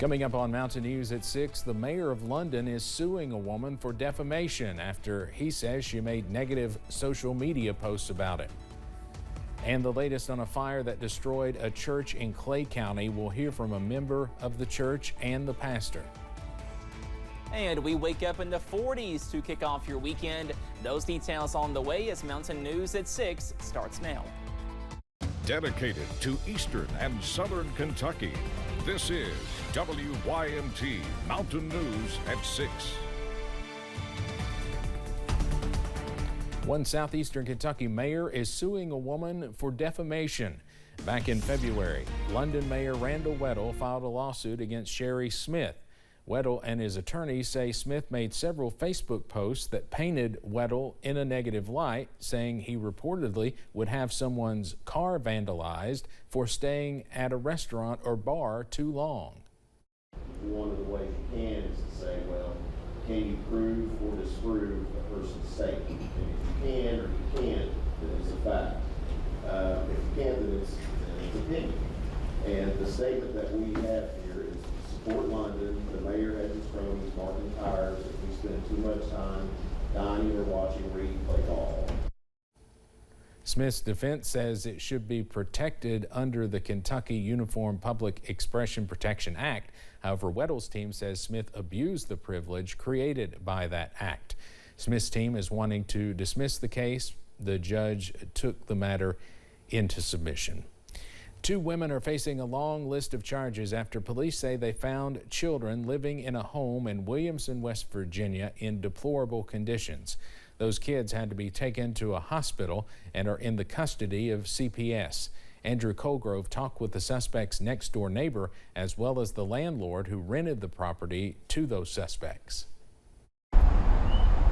Coming up on Mountain News at 6, the mayor of London is suing a woman for defamation after he says she made negative social media posts about it. And the latest on a fire that destroyed a church in Clay County. We'll hear from a member of the church and the pastor. And we wake up in the 40s to kick off your weekend. Those details on the way as Mountain News at 6 starts now. Dedicated to Eastern and Southern Kentucky, this is WYMT Mountain News at 6. One southeastern Kentucky mayor is suing a woman for defamation. Back in February, London Mayor Randall Weddle filed a lawsuit against Sherry Smith. Weddle and his attorneys say Smith made several Facebook posts that painted Weddle in a negative light, saying he reportedly would have someone's car vandalized for staying at a restaurant or bar too long. One of the ways you can is to say, well, can you prove or disprove a person's statement? And if you can or you can't, then it's a fact. If you can't, then it's opinion. And the statement that we have here is support London. The mayor has his cronies marking tires if we spend too much time dining or watching Reed play ball. Smith's defense says it should be protected under the Kentucky Uniform Public Expression Protection Act. However, Weddle's team says Smith abused the privilege created by that act. Smith's team is wanting to dismiss the case. The judge took the matter into submission. Two women are facing a long list of charges after police say they found children living in a home in Williamson, West Virginia in deplorable conditions. Those kids had to be taken to a hospital and are in the custody of CPS. Andrew Colgrove talked with the suspect's next-door neighbor as well as the landlord who rented the property to those suspects.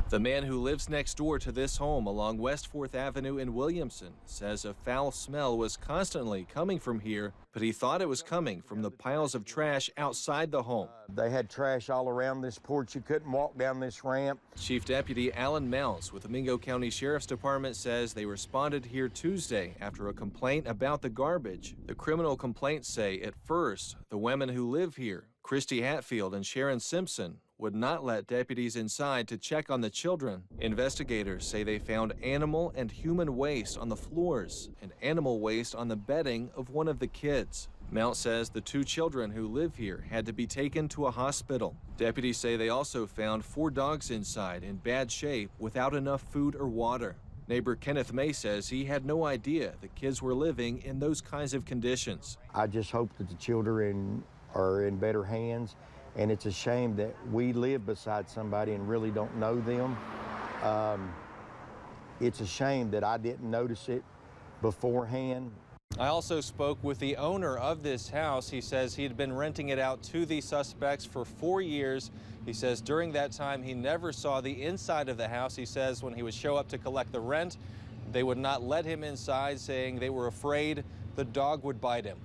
The man who lives next door to this home along West 4th Avenue in Williamson says a foul smell was constantly coming from here, but he thought it was coming from the piles of trash outside the home. They had trash all around this porch. You couldn't walk down this ramp. Chief Deputy Alan Mounts with the Mingo County Sheriff's Department says they responded here Tuesday after a complaint about the garbage. The criminal complaints say at first the women who live here, Christy Hatfield and Sharon Simpson, would not let deputies inside to check on the children. Investigators say they found animal and human waste on the floors and animal waste on the bedding of one of the kids. Mount says the two children who live here had to be taken to a hospital. Deputies say they also found 4 dogs inside in bad shape without enough food or water. Neighbor Kenneth May says he had no idea the kids were living in those kinds of conditions. I just hope that the children are in better hands. And it's a shame that we live beside somebody and really don't know them. It's a shame that I didn't notice it beforehand. I also spoke with the owner of this house. He says he had been renting it out to the suspects for 4 years. He says during that time he never saw the inside of the house. He says when he would show up to collect the rent, they would not let him inside, saying they were afraid the dog would bite him.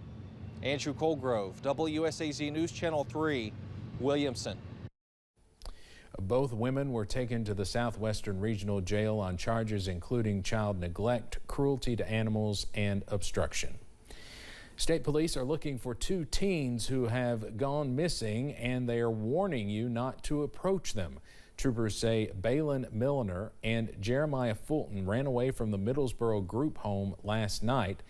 Andrew Colgrove, WSAZ News Channel 3. Williamson. Both women were taken to the Southwestern Regional Jail on charges including child neglect, cruelty to animals, and obstruction. State police are looking for 2 teens who have gone missing, and they are warning you not to approach them. Troopers say Balin Milliner and Jeremiah Fulton ran away from the Middlesboro group home last night.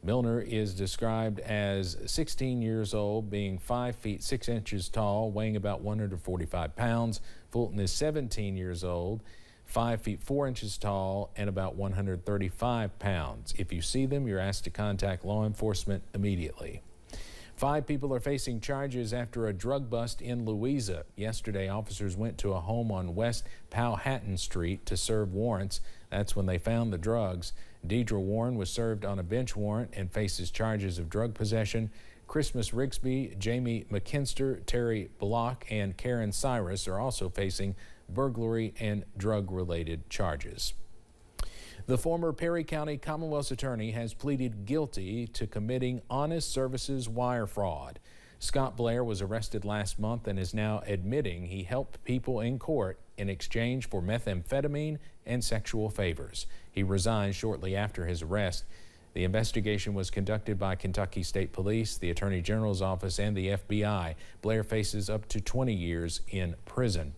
Milner is described as 16 years old, being 5 feet 6 inches tall, weighing about 145 pounds. Fulton is 17 years old, 5 feet 4 inches tall, and about 135 pounds. If you see them, you're asked to contact law enforcement immediately. 5 people are facing charges after a drug bust in Louisa. Yesterday, officers went to a home on West Powhatan Street to serve warrants. That's when they found the drugs. Deidre Warren was served on a bench warrant and faces charges of drug possession. Christmas Rigsby, Jamie McKinster, Terry Block, and Karen Cyrus are also facing burglary and drug-related charges. The former Perry County Commonwealth's attorney has pleaded guilty to committing honest services wire fraud. Scott Blair was arrested last month and is now admitting he helped people in court in exchange for methamphetamine and sexual favors. He resigned shortly after his arrest. The investigation was conducted by Kentucky State Police, the Attorney General's Office, and the FBI. Blair faces up to 20 years in prison.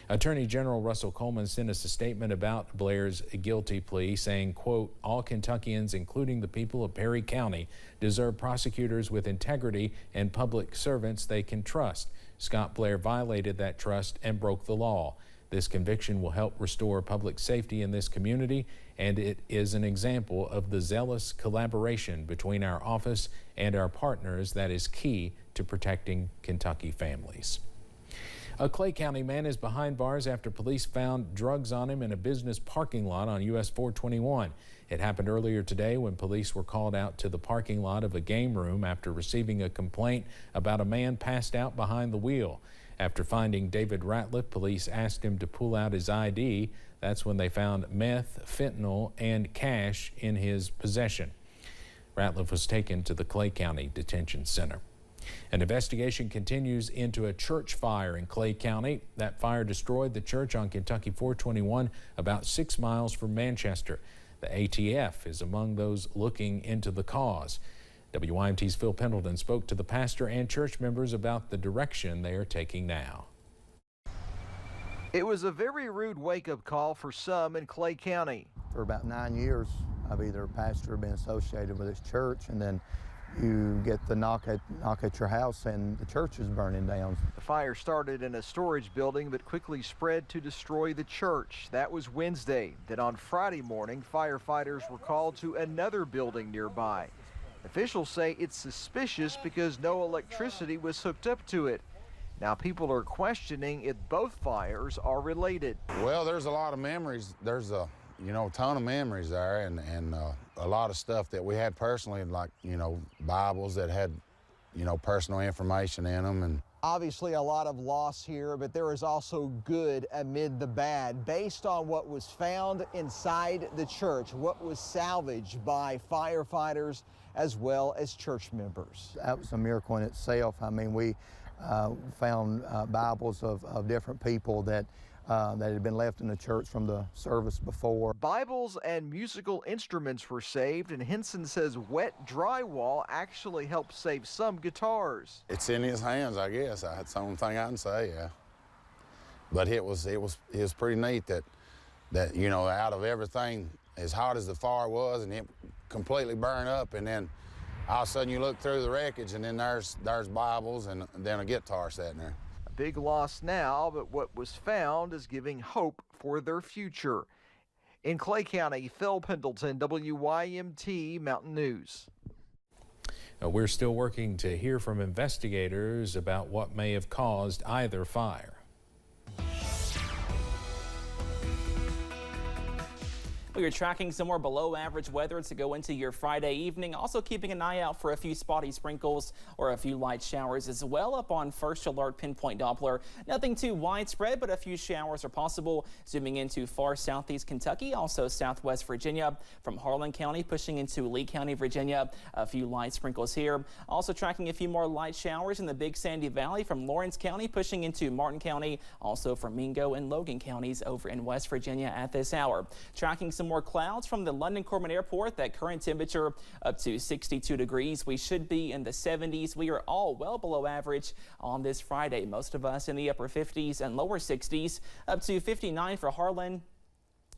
Attorney General Russell Coleman sent us a statement about Blair's guilty plea, saying, quote, "All Kentuckians, including the people of Perry County, deserve prosecutors with integrity and public servants they can trust. Scott Blair violated that trust and broke the law. This conviction will help restore public safety in this community, and it is an example of the zealous collaboration between our office and our partners that is key to protecting Kentucky families." A Clay County man is behind bars after police found drugs on him in a business parking lot on US 421. It happened earlier today when police were called out to the parking lot of a game room after receiving a complaint about a man passed out behind the wheel. After finding David Ratliff, police asked him to pull out his ID. That's when they found meth, fentanyl, and cash in his possession. Ratliff was taken to the Clay County Detention Center. An investigation continues into a church fire in Clay County. That fire destroyed the church on Kentucky 421 about 6 miles from Manchester. The ATF is among those looking into the cause. WYMT's Phil Pendleton spoke to the pastor and church members about the direction they are taking now. It was a very rude wake-up call for some in Clay County. For about 9 years, I've either pastored or been associated with this church, and then you get the knock at your house and the church is burning down. The fire started in a storage building but quickly spread to destroy the church. That was Wednesday. Then on Friday morning, firefighters were called to another building nearby. Officials say it's suspicious because no electricity was hooked up to it. Now people are questioning if both fires are related. Well, there's a lot of memories. There's a ton of memories there, and a lot of stuff that we had personally, like, Bibles that had, personal information in them. And obviously a lot of loss here, but there is also good amid the bad. Based on what was found inside the church, what was salvaged by firefighters as well as church members. That was a miracle in itself. I mean, we found Bibles of different people that had been left in the church from the service before. Bibles and musical instruments were saved, and Henson says wet drywall actually helped save some guitars. It's in his hands, I guess. That's the only thing I can say, yeah. But it was pretty neat that out of everything, as hot as the fire was, and it completely burned up, and then all of a sudden you look through the wreckage, and then there's Bibles and then a guitar sitting there. Big loss now, but what was found is giving hope for their future. In Clay County, Phil Pendleton, WYMT Mountain News. We're still working to hear from investigators about what may have caused either fire. We are tracking some more below average weather to go into your Friday evening. Also keeping an eye out for a few spotty sprinkles or a few light showers as well up on first alert pinpoint Doppler. Nothing too widespread, but a few showers are possible. Zooming into far southeast Kentucky, also southwest Virginia from Harlan County pushing into Lee County, Virginia. A few light sprinkles here. Also tracking a few more light showers in the Big Sandy Valley from Lawrence County pushing into Martin County. Also from Mingo and Logan counties over in West Virginia at this hour. Tracking some more clouds from the London Corman Airport. That current temperature up to 62 degrees. We should be in the 70s. We are all well below average on this Friday. Most of us in the upper 50s and lower 60s. Up to 59 for Harlan.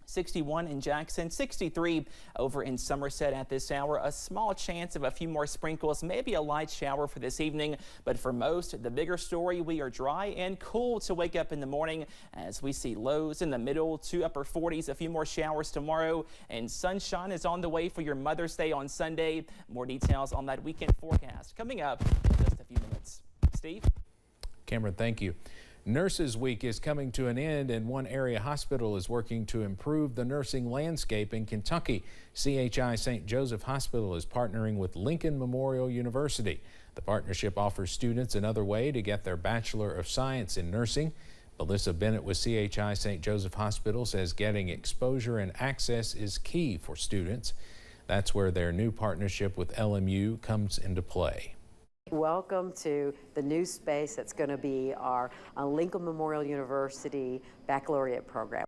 61 in Jackson, 63 over in Somerset at this hour. A small chance of a few more sprinkles, maybe a light shower for this evening. But for most, the bigger story, we are dry and cool to wake up in the morning as we see lows in the middle to upper 40s. A few more showers tomorrow, and sunshine is on the way for your Mother's Day on Sunday. More details on that weekend forecast coming up in just a few minutes. Steve? Cameron, thank you. Nurses Week is coming to an end, and one area hospital is working to improve the nursing landscape in Kentucky. CHI St. Joseph Hospital is partnering with Lincoln Memorial University. The partnership offers students another way to get their Bachelor of Science in Nursing. Melissa Bennett with CHI St. Joseph Hospital says getting exposure and access is key for students. That's where their new partnership with LMU comes into play. Welcome to the new space that's going to be our Lincoln Memorial University Baccalaureate program.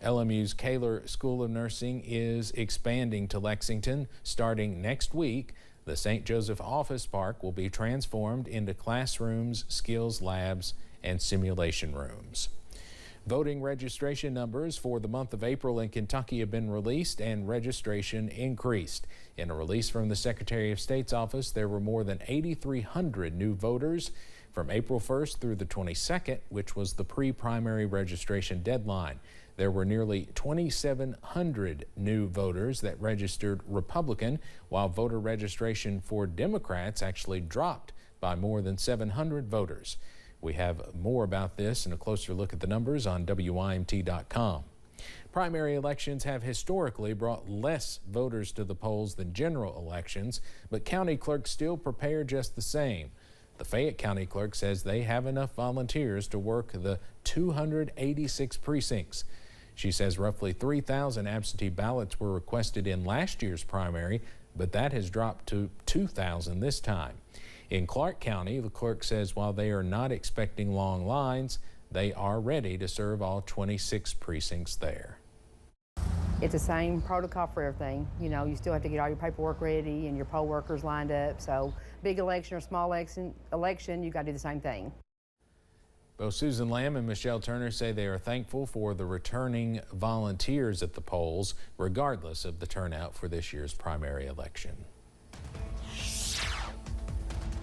LMU's Kaler School of Nursing is expanding to Lexington starting next week. The St. Joseph Office Park will be transformed into classrooms, skills labs, and simulation rooms. Voting registration numbers for the month of April in Kentucky have been released and registration increased. In a release from the Secretary of State's office, there were more than 8,300 new voters from April 1st through the 22nd, which was the pre-primary registration deadline. There were nearly 2,700 new voters that registered Republican, while voter registration for Democrats actually dropped by more than 700 voters. We have more about this and a closer look at the numbers on WYMT.com. Primary elections have historically brought less voters to the polls than general elections, but county clerks still prepare just the same. The Fayette County Clerk says they have enough volunteers to work the 286 precincts. She says roughly 3,000 absentee ballots were requested in last year's primary, but that has dropped to 2,000 this time. In Clark County, the clerk says while they are not expecting long lines, they are ready to serve all 26 precincts there. It's the same protocol for everything. You know, you still have to get all your paperwork ready and your poll workers lined up. So big election or small election, you got to do the same thing. Both Susan Lamb and Michelle Turner say they are thankful for the returning volunteers at the polls, regardless of the turnout for this year's primary election.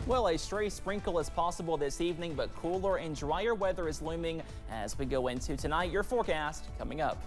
Well, a stray sprinkle is possible this evening, but cooler and drier weather is looming as we go into tonight. Your forecast coming up.